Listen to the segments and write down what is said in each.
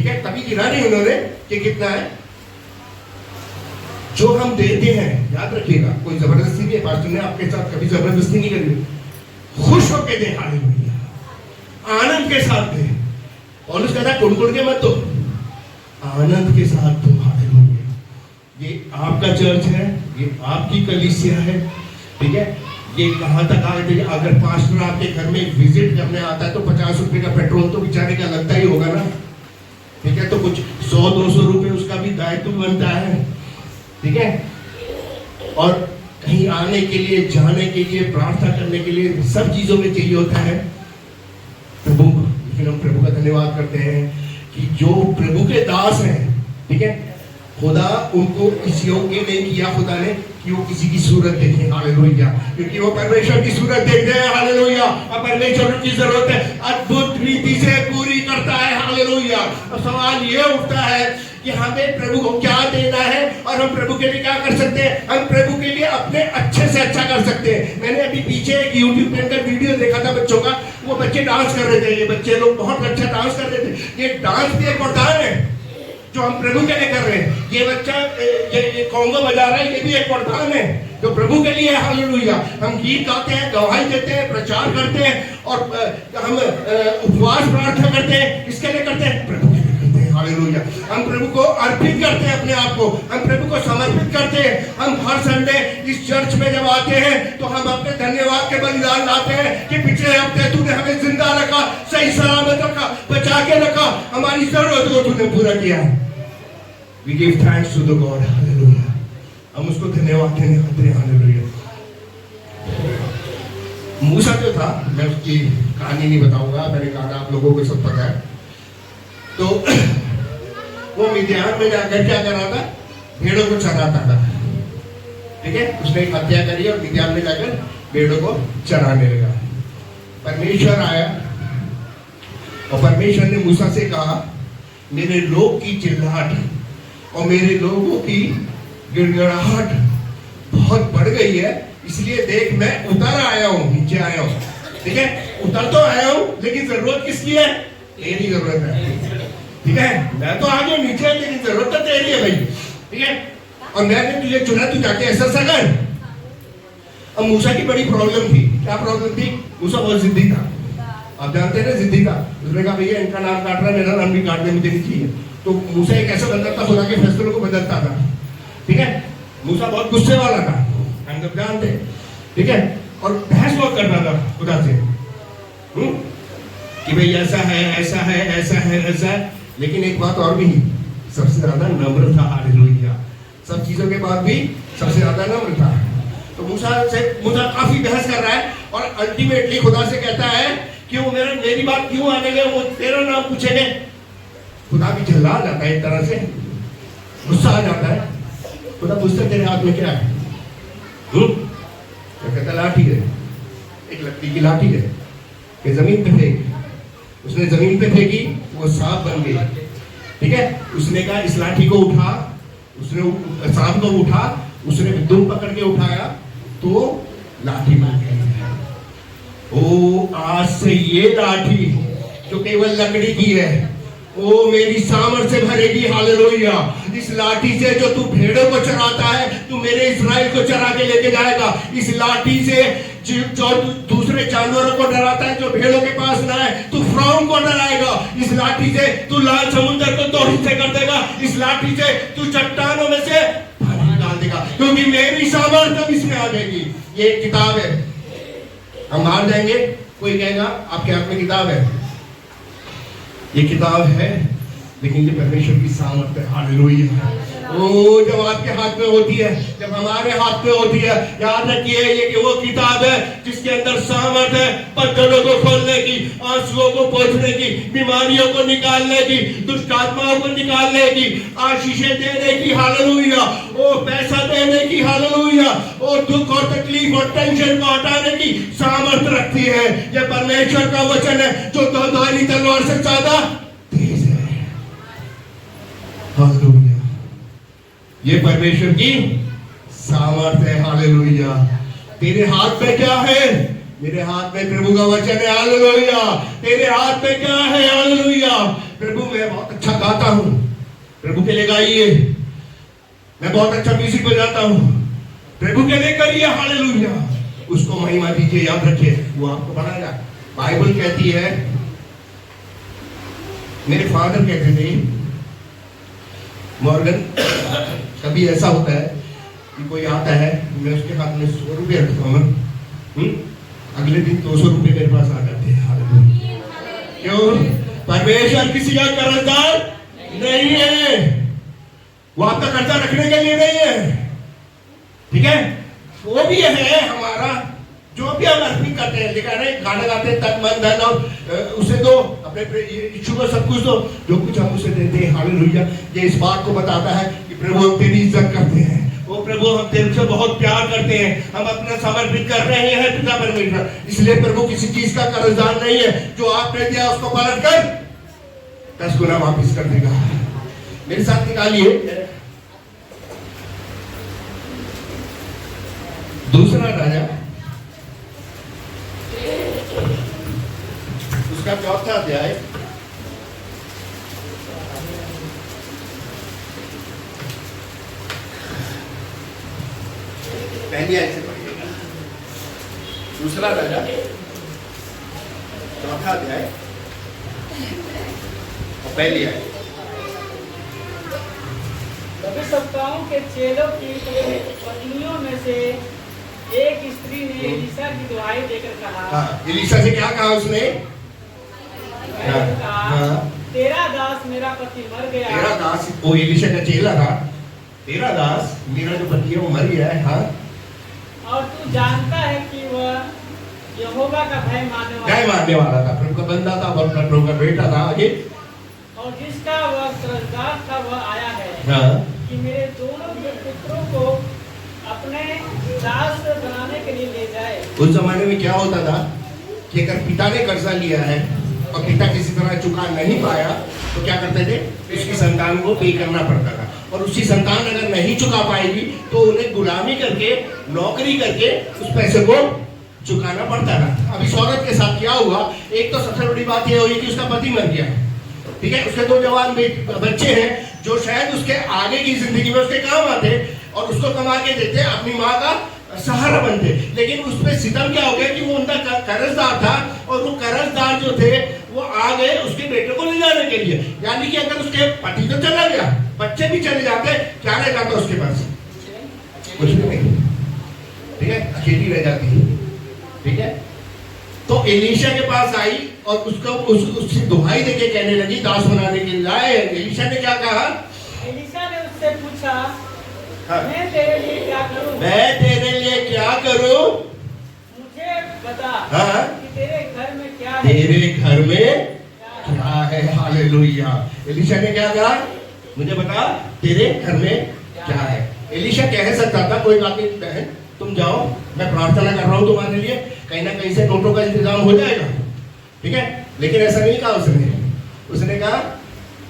ठीक है, कभी गिना नहीं उन्होंने कि कितना है। जो हम देते हैं, याद रखिएगा, कोई जबरदस्ती नहीं है। पास्टर ने आपके साथ कभी जबरदस्ती नहीं करी। खुश होके दे, हालेलुया, आनंद के साथ दे। पौलुस कहता है कुड़ के मत दो, आनंद के साथ दो, हालेलुया। ये आपका चर्च है, ये आपकी कलीसिया है, ठीक है। ये कहां तक आगे देखिए, अगर पास्टर आपके घर में विजिट करने आता है तो 50 रुपए का पेट्रोल तो बेचारे का लगता ही होगा ना, ठीक है। तो कुछ 100-200 रुपए उसका भी दायित्व बनता है, ठीक है। और कहीं आने के लिए, जाने के लिए, प्रार्थना करने के लिए, सब चीजों में चाहिए होता है प्रभु। लेकिन हम प्रभु का धन्यवाद करते हैं कि जो प्रभु के दास हैं, ठीक है, खुदा उनको इस योग्य नहीं किया खुदा ने कि वो किसी की सूरत देखें, हालेलुया, क्योंकि वो परमेश्वर की सूरत देखते हैं, हालेलुया। और परमेश्वर की जरूरत है अद्भुत रीति से पूरी करता है, हालेलुया। और सवाल ये उठता है कि हमें प्रभु को क्या देना है और हम प्रभु के लिए क्या कर सकते हैं। हम प्रभु के लिए अपने अच्छे से अच्छा कर सकते हैं। मैंने अभी पीछे एक YouTube पे वीडियो देखा था बच्चों का, वो बच्चे डांस कर रहे थे। ये बच्चे लोग बहुत अच्छा डांस कर रहे थे। ये डांस भी एक वरदान है जो हम प्रभु के लिए कर रहे हैं। ये बच्चा ये कॉन्गो बजा रहा है, ये भी एक वरदान है जो प्रभु के लिए है, हालेलुया। हम गीत गाते हैं, गवाही देते हैं, प्रचार करते हैं और हम उपवास प्रार्थना करते हैं, इसके लिए करते हैं, प्रभु के लिए करते हैं, हालेलुया। हम प्रभु को अर्पित करते हैं, अपने आप को हम प्रभु को समर्पित करते हैं। हम हर संडे इस चर्च में जब आते हैं तो हम अपने धन्यवाद के बलिदान लाते हैं कि पिछले हफ्ते तूने हमें जिंदा रखा, सही सलामत रखा, बचा के रखा, हमारी जरूरत को तूने पूरा किया। We give thanks to the God, hallelujah. हम उसको धन्यवाद देने खाते हैं, हालेलुया। मूसा जो था, मैं उसकी कहानी नहीं बताऊंगा, मैंने कहा आप लोगों को सब पता है। तो वो मिद्यान में जाकर क्या कर रहा था, भेड़ों को चराता था, ठीक है। उसने एक हत्या करी और मिद्यान में जाकर भेड़ों को चराने लगा। परमेश्वर आया और परमेश्वर ने मूसा से कहा, मेरे लोग की चिल्लाहट और मेरे लोगों की गिड़गिड़ाहट बहुत बढ़ गई है, इसलिए देख मैं उतर आया हूँ, नीचे आया हूँ, ठीक है। उतर तो आया हूँ लेकिन जरूरत किसकी है, तेरी जरूरत है, ठीक है। मैं तो आ गया नीचे लेकिन जरूरत तो तेरी है भाई, ठीक है। और मैंने तुझे चुना, तू जाके ऐसा सा कर। अब मूसा की बड़ी प्रॉब्लम थी। क्या प्रॉब्लम थी? मूसा बहुत जिद्दी था, आप जानते हैं ना, जिद्दी था। उसने कहा भैया इनका नाम काट रहा है, मेरा नाम भी काटने मुझे नहीं चाहिए। तो मूसा एक ऐसा बंदा था, खुदा के फैसलों को बदलता था, ठीक है। मूसा बहुत गुस्से वाला था, हम सब जानते हैं, ठीक है। और बहस बहुत करता था खुदा से, कि भाई ऐसा है, ऐसा है, ऐसा है, ऐसा है। लेकिन एक बात और भी, सबसे ज्यादा नम्र था, हालेलुया। सब चीजों के बाद भी सबसे ज्यादा नम्र था। तो मूसा काफी बहस कर रहा है और अल्टीमेटली खुदा से कहता है कि वो मेरी बात क्यों आने गए, वो तेरा नाम पूछेंगे। खुदा भी चिल्ला जाता है, एक तरह से गुस्सा आ जाता है। खुदा पूछता तेरे हाथ में क्या है? तो कहता लाठी है, एक लकड़ी की लाठी है, कि जमीन पे फेंक। उसने जमीन पे फेंकी, वो सांप बन गई, ठीक है। उसने कहा इस लाठी को उठा, उसने सांप को उठा, उसने दुम पकड़ के उठाया तो लाठी बन गई। ओ आज से ये लाठी जो केवल लकड़ी की है, वो मेरी सामर्थ से भरेगी, हालेलुया। इस लाठी से जो तू भेड़ों को चराता है, तू मेरे इस्राएल को चरा के लेके जाएगा। इस लाठी से जो दूसरे जानवरों को डराता है जो भेड़ों के पास ना है, तू फिरौन को डराएगा। इस लाठी से तू लाल समुद्र को दो हिस्से कर देगा। इस लाठी से तू चट्टानों में से पानी निकाल देगा, क्योंकि मेरी सामर्थ अब इसमें आ जाएगी। ये एक किताब है, हम बाहर जाएंगे, कोई कहेगा आपके हाथ में किताब है, ये किताब है, लेकिन ये परमेश्वर की सामर्थ है, हालेलुया। ओ जब आपके हाथ में होती है, जब हमारे हाथ में होती है, याद रखिए ये कि वो किताब है जिसके अंदर सामर्थ है पत्थरों को खोलने की, आंसुओं को पोंछने की, बीमारियों को निकालने की, दुष्ट आत्माओं को निकालने की, आशीषें देने की, हालेलुया। ओ पैसा देने की, हालेलुया। और दुख और तकलीफ और टेंशन को हटाने की सामर्थ रखती है। यह परमेश्वर का वचन है जो दोधारी तलवार से ज्यादा तेज है, हालेलुया। ये परमेश्वर की सामर्थ है, हालेलुया। तेरे हाथ में क्या है? मेरे हाथ में प्रभु का वचन है, हालेलुया। तेरे हाथ में क्या है? हालेलुया। प्रभु मैं बहुत अच्छा गाता हूँ, प्रभु के लिए गाइए। मैं बहुत अच्छा म्यूजिक बजाता हूँ, प्रभु के लिए करिए हालेलुया, उसको महिमा दीजिए। याद रखिए, वो आपको बढ़ाएगा। बाइबल कहती है, मेरे फादर कहते थे मॉर्गन, कभी ऐसा होता है कि कोई आता है, मैं उसके हाथ में 100 रुपये रखता हूँ, अगले दिन 200 रुपये मेरे पास आ जाते हैं। क्यों? परमेश्वर किसी का कर्जदार नहीं है, वो आपका कर्जा रखने के लिए नहीं है, ठीक है? वो भी है हमारा, जो भी हम अर्पित करते हैं, लिखा है गाना गाते हैं, तन मन धन और उसे दो, अपने यीशु को सब कुछ दो, जो कुछ हम उसे देते हैं। हालेलुया। ये इस बात को बताता है कि प्रभु हम तेरी इज्जत करते हैं, वो प्रभु हम तेरे से बहुत प्यार करते हैं, हम अपना समर्पित कर रहे हैं पिता परमेश्वर। इसलिए प्रभु किसी चीज का कर्जदार नहीं है, जो आपने दिया उसको पलट कर 10 गुना वापिस कर देगा। मेरे साथ निकालिए दूसरा राजा, उसका 4था अध्याय, पहली आयत से पढ़िएगा। दूसरा राजा 4था अध्याय और पहली आयत। भविष्यवक्ताओं के चेलों की पत्नियों में से एक स्त्री ने एलीशा की दुहाई देकर कहा, हाँ, एलीशा से क्या कहा उसने? तेरा दास मेरा पति मर गया। तेरा दास, वो एलीशा का चेला था, तेरा दास मेरा जो पति है वो मर गया है। हाँ, और तू जानता है कि वह यहोवा का भय मानने वाला था, प्रभु का बंदा था, प्रभु का बेटा था। आगे, और जिसका वह कर्जदार था वह आया है, हाँ, कि मेरे दोनों पुत्रों को अपने दास बनाने के लिए ले जाए। उस जमाने में क्या होता था कि अगर पिता ने कर्जा लिया है और पिता किसी तरह चुका नहीं पाया तो क्या करते थे, उसकी संतान को पे करना पड़ता था, और उसकी संतान अगर नहीं चुका पाएगी तो उन्हें गुलामी करके, नौकरी करके उस पैसे को चुकाना पड़ता था। अब इस औरत के साथ क्या हुआ? एक तो सबसे बड़ी बात यह हुई कि उसका पति मर गया, ठीक है? उसके 2 जवान बच्चे हैं जो शायद उसके आगे की जिंदगी में उसके काम आते और उसको कमा के देते, अपनी माँ का सहारा बनते। लेकिन उस पे सितम क्या हो गया कि वो उनका कर्जदार था, और वो कर्जदार जो थे वो आ गए उसके बेटे को ले जाने के लिए। यानी कि अगर उसके पति तो चला गया, बच्चे भी चले जाते, क्या रह जाता उसके पास? कुछ भी नहीं, ठीक है? अकेली रह जाती, ठीक है? तो एलीशा के पास आई और उसको उससे दुहाई देके कहने लगी, दास बनाने के लिए आए। एलीशा ने क्या कहा? एलीशा ने उससे पूछा, हाँ, मैं तेरे लिए क्या करूं? मैं तेरे लिए क्या करूं? मुझे बता, हाँ, कि तेरे घर में क्या है? तेरे घर में क्या है? हालेलुया। एलीशा ने क्या कहा? मुझे बता तेरे घर में क्या है। एलीशा कह सकता था, कोई बात नहीं बहन, तुम जाओ, मैं प्रार्थना कर रहा हूँ तुम्हारे लिए, कहीं ना कहीं से नोटों का इंतजाम हो जाएगा, ठीक है? लेकिन ऐसा नहीं कहा उसने। उसने कहा,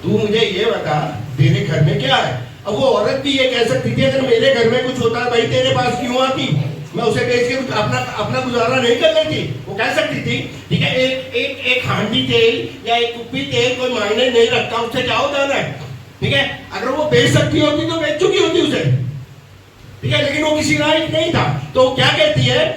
तू मुझे ये बता तेरे घर में क्या है। अब वो औरत भी ये कह सकती थी, अगर मेरे घर में कुछ होता भाई तेरे पास क्यों आती, मैं उसे बेच के अपना गुजारा नहीं कर लेती, वो कह सकती थी, ठीक है? एक हांडी तेल या एक कुप्पी तेल कोई मायने नहीं रखता, उससे क्या हो जाना है, ठीक है? अगर वो बेच सकती होती तो बेच चुकी होती उसे, ठीक है? लेकिन वो किसी लायक नहीं था, तो क्या कहती है?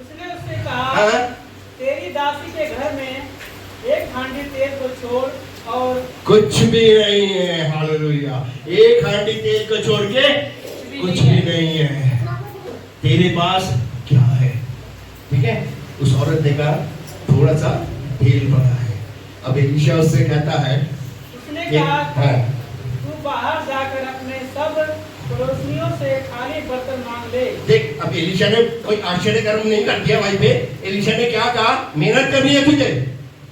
उसने उससे कहा, तेरी दासी के घर में एक हांडी तेल को छोड़ और कुछ भी नहीं है। हालेलुया। एक हांडी तेल को छोड़ के कुछ भी नहीं है। तेरे पास क्या है, ठीक है? उस औरत ने कहा, थोड़ा सा तेल पड़ा है। अब एलीशा उससे कहता है, उसने कहा, तू बाहर जाकर अपने सब पड़ोसियों से खाली बर्तन मांग ले। देख, अब एलीशा ने कोई आश्चर्य कर्म नहीं कर दिया भाई पे। एलीशा ने क्या कहा? मेहनत करनी है तुझे,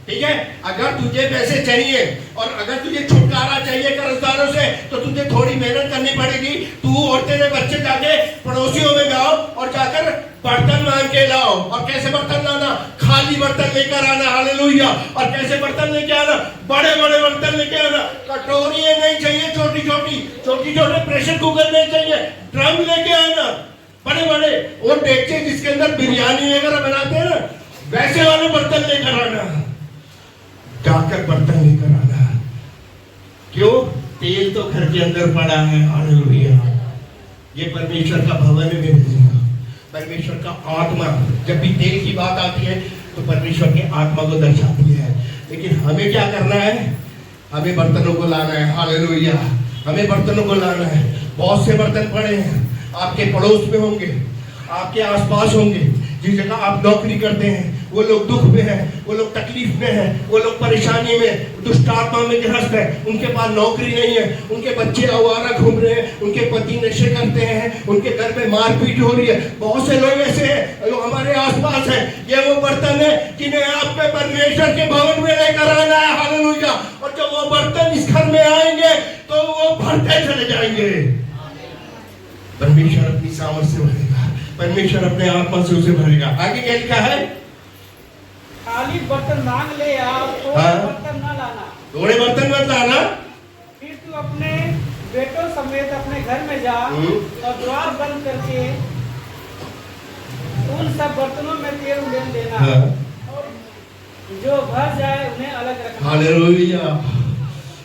ठीक है? अगर तुझे पैसे चाहिए और अगर तुझे छुटकारा चाहिए कर्जदारों से तो तुझे थोड़ी मेहनत करनी पड़ेगी। तू और तेरे बच्चे जाके पड़ोसियों में जाओ और जाकर बर्तन मांग के लाओ। और कैसे बर्तन लाना? खाली बर्तन लेकर आना। हालेलुया। और कैसे बर्तन लेके आना? बड़े बड़े बर्तन लेके आना। कटोरियां नहीं चाहिए छोटी छोटे प्रेशर कुकर नहीं चाहिए, ड्रम लेके आना बड़े बड़े। वो डेगचे जिसके अंदर बिरयानी वगैरह बनाते हैं ना, वैसे वाले बर्तन लेकर आना। जाकर बर्तन लेकर आना। तेल तो घर के अंदर पड़ा है, हालेलुया। ये परमेश्वर का भवन है मेरे जीवन, परमेश्वर का आत्मा। जब भी तेल की बात आती है तो परमेश्वर की आत्मा को दर्शाती है। लेकिन हमें क्या करना है? हमें बर्तनों को लाना है, हालेलुया। हमें बर्तनों को लाना है। बहुत से बर्तन पड़े हैं, आपके पड़ोस में होंगे, आपके आसपास होंगे। जिस जगह आप नौकरी करते हैं वो लोग दुख में हैं, वो लोग तकलीफ में हैं, वो लोग परेशानी में, दुष्ट आत्मा में ग्रस्त है। उनके पास नौकरी नहीं है, उनके बच्चे आवारा घूम रहे हैं, उनके पति नशे करते हैं, उनके घर में मारपीट हो रही है। बहुत से लोग ऐसे हैं जो हमारे आसपास हैं। ये वो बर्तन है जिन्हें आपके परमेश्वर के भवन में लेकर आना है, हालेलुया। और जब वो बर्तन इस घर में आएंगे तो वो भरते चले जाएंगे। परमेश्वर अपनी सामर्थ से भरेगा, परमेश्वर अपने आत्मा से उसे भरेगा। आगे क्या लिखा है? खाली बर्तन मांग ले आओ, थोड़े बर्तन न लाना। थोड़े बर्तन मत लाना। फिर तू अपने बेटों समेत अपने घर में जा और द्वार बंद करके उन सब बर्तनों में तेल उड़ेल देना। और जो भर जाए उन्हें अलग रखना। हालेलुया।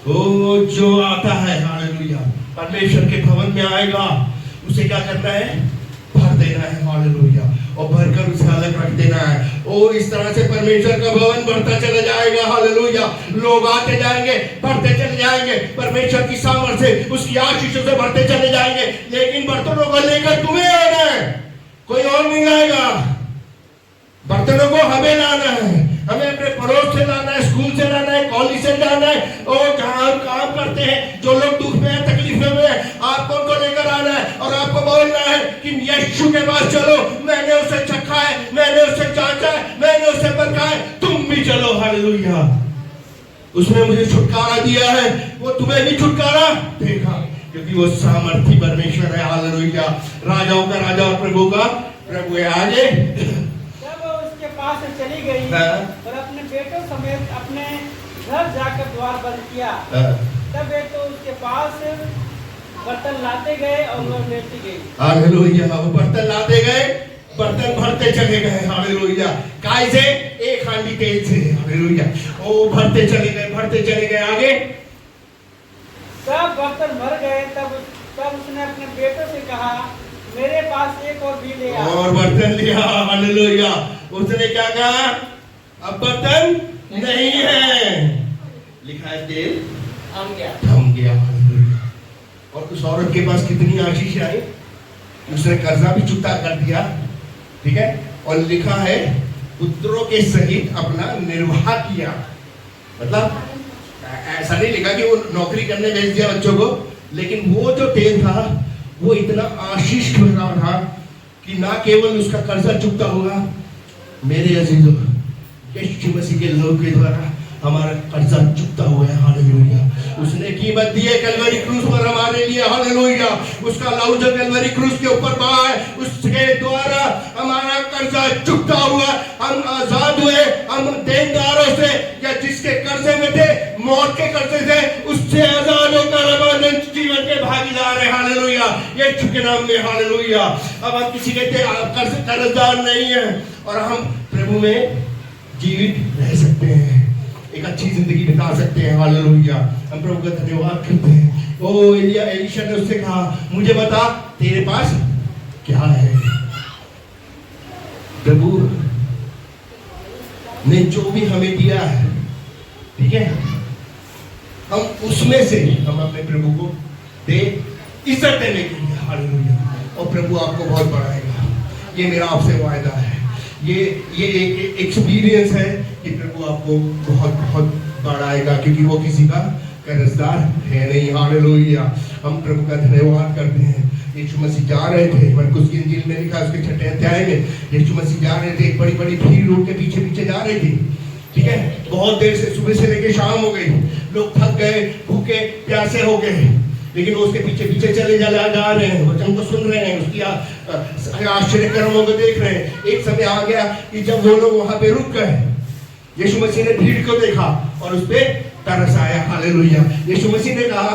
ओ जो आता है, हालेलुया, परमेश्वर के भवन में आएगा, उसे क्या करना है? भर देना है, हालेलुया। और भरकर उसे अलग रख देना है। ओ इस तरह से परमेश्वर का भवन बढ़ता चला जाएगा, हालेलुया। लोग आते जाएंगे, बढ़ते चले जाएंगे, परमेश्वर की सामर्थ से, उसकी आशीषों से बढ़ते चले जाएंगे। लेकिन बर्तनों को लेकर तुम्हें आना है, कोई और नहीं आएगा। बर्तनों को हमें लाना है, हमें अपने पड़ोस से लाना है, स्कूल से लाना है, कॉलेज से लाना है। और जहां हम काम करते हैं, जो लोग दुख में है, तकलीफ में है, आपको उनको लेकर आना है और आपको बोलना है कि यीशु के पास चलो, मैंने उसे चखा है, मैंने उसे जांचा है, मैंने उसे परखा है, तुम भी चलो, हालेलुया। उसने मुझे छुटकारा दिया है, वो तुम्हें भी छुटकारा देगा, क्योंकि वो सामर्थी परमेश्वर है, हालेलुया। राजाओं का राजा और प्रभु का प्रभु है। आगे पास से चली गई और अपने बेटों समेत अपने घर जाकर द्वार बंद किया। तब वे तो उसके पास बर्तन लाते गए और वो लेती गई। हालेलुया। वो बर्तन लाते गए, बर्तन भरते चले गए, हालेलुया। काय से? एक हांडी तेल से, हालेलुया। ओ भरते चले गए, भरते चले गए। आगे सब बर्तन भर गए। तब उसने अपने बेटों से कहा, मेरे पास एक और भी ले आ। और बर्तन लिया, हालेलुया। उसने क्या कहा? अब बर्तन नहीं है, लिखा है तेल थम गया, हालेलुया। और उस औरत के पास कितनी आशीष आई, उसने कर्जा भी चुकता कर दिया, ठीक है। और लिखा है पुत्रों के सहित अपना निर्वाह किया। मतलब ऐसा नहीं लिखा कि वो नौकरी करने भेज दिया बच्चों को, लेकिन वो जो तेल था वो इतना आशीष भरा था कि ना केवल उसका कर्जा चुकता होगा, मेरे अजीजों, यीशु मसीह के लहू के द्वारा हमारा कर्जा चुकता हुआ है, हालेलुया। उसने कीमत दी है कलवरी क्रूस पर हमारे लिए, हालेलुया। उसका लहू जो कलवरी क्रूस के ऊपर बहा है, उसके द्वारा हमारा कर्जा चुकता हुआ, हम आजाद हुए। हम देनदारों से या जिसके कर्जे में थे, मौत के कर्जे से, उससे आजाद होकर हम अनंत जीवन के भागीदार हैं, हालेलुया, यीशु के नाम में, हालेलुया। अब हम किसी के कर्जदार नहीं है और हम प्रभु में जीवित रह सकते हैं, एक अच्छी जिंदगी बिता सकते हैं, हालेलुया। हम प्रभु का धन्यवाद करते हैं। ओ एलीशा ने उससे कहा, मुझे बता तेरे पास क्या है। प्रभु ने जो भी हमें दिया है, ठीक है, हम उसमें से हम अपने प्रभु को दे, इज्जत देने के लिए, हालेलुया। और प्रभु आपको बहुत बढ़ाएगा, ये मेरा आपसे वायदा है। ये एक एक्सपीरियंस है कि प्रभु आपको बहुत बहुत बढ़ाएगा, क्योंकि वो किसी का कर्जदार है नहीं, हालेलुया। हम प्रभु का धन्यवाद करते हैं। यीशु मसीह जा रहे थे, मरकुस की इंजील में लिखा उसके 6वें अध्याय में, यीशु मसीह जा रहे थे, एक बड़ी बड़ी भीड़ लोग के पीछे पीछे जा रही थी, ठीक है। बहुत देर से, सुबह से लेकर शाम हो गई, लोग थक गए, भूखे प्यासे हो गए, लेकिन उसके पीछे पीछे चले जा रहे हैं, वचन को सुन रहे हैं, उसकी आश्चर्य कर्मों को देख रहे हैं। एक समय आ गया कि जब वो लोग वहां पे रुक गए, यीशु मसीह ने भीड़ को देखा और उस पर तरस आया, हालेलुया। यीशु मसीह ने कहा,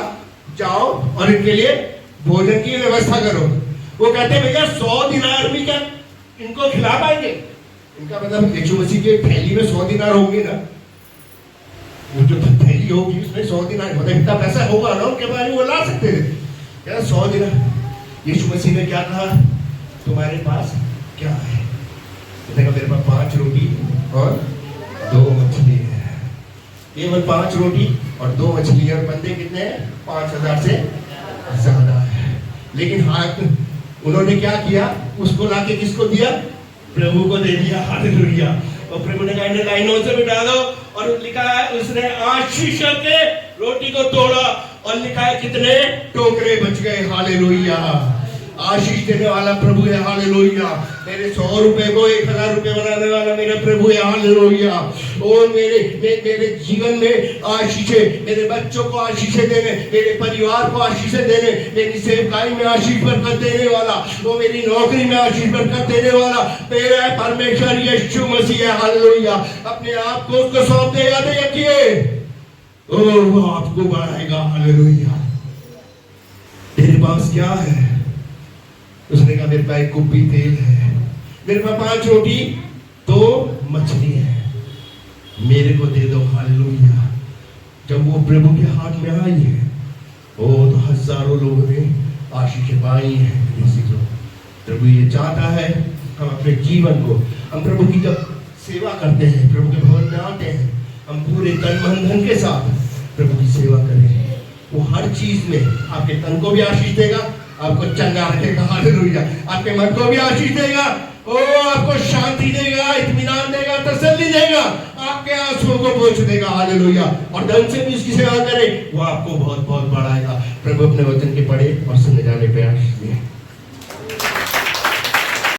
जाओ और इनके लिए भोजन की व्यवस्था करो। वो कहते भैया 100 दिनार भी क्या इनको खिला पाएंगे? इनका मतलब यीशु मसीह के थैली में 100 दिनार होंगे ना, वो जो थैली होगी उसमें 100 दिनार, मतलब इतना पैसा होगा ना उनके पास, वो ला सकते थे। क्या 100 दिनार। यीशु मसीह ने क्या कहा, तुम्हारे पास क्या है? देखा मेरे पास 5 रोटी और 2 मछली है। केवल 5 रोटी और 2 मछली, और बंदे कितने हैं? 5000 से ज्यादा है। लेकिन हाथ उन्होंने क्या किया, उसको लाके किसको दिया? प्रभु को दे दिया। हालेलुया। और प्रभु ने कहा लाइनों से मिटा दो, और लिखा है उसने आशीष के रोटी को तोड़ा, और लिखा है कितने टोकरे बच गए। हालेलुया। आशीष देने वाला प्रभु है। हालेलुया। मेरे 100 रुपए को 1000 रुपए बनाने वाला मेरा प्रभु है। हालेलुया। और मेरे जीवन में आशीषें, मेरे बच्चों को आशीषें देने, मेरे परिवार को आशीषें देने, मेरी सेवकाई में आशीष बरकत देने वाला, वो मेरी नौकरी में आशीष बरकत देने वाला मेरा परमेश्वर यीशु मसीह है। हालेलुया। अपने आप को उसको सौंप दे, याद रखिए, और वो आपको बढ़ाएगा। हालेलुया। तेरे पास क्या है? उसने कहा मेरे पास 1 कुप्पी तेल है, मेरे पास 5 रोटी 2 मछली है, मेरे को दे दो। हालेलुया। जब वो प्रभु के हाथ में आई है, ओ तो हजारों लोगों ने आशीष पाई है। प्रभु ये चाहता है हम अपने जीवन को, हम प्रभु की जब सेवा करते हैं, प्रभु के भवन में आते हैं, हम पूरे तन मन धन के साथ प्रभु की सेवा करें। वो हर चीज में आपके तन को भी आशीष देगा, आपको चंगा रखेगा। हालेलुया। आपके मन को भी आशीष देगा, ओ आपको शांति देगा, इत्मीनान देगा, तसल्ली देगा, आपके आंसुओं को पोंछ देगा। हालेलुया। और धन से भी उसकी सेवा करें, वो आपको बहुत बहुत बढ़ाएगा। प्रभु अपने वचन के पढ़े और सुनने जाने पे आशीष दे।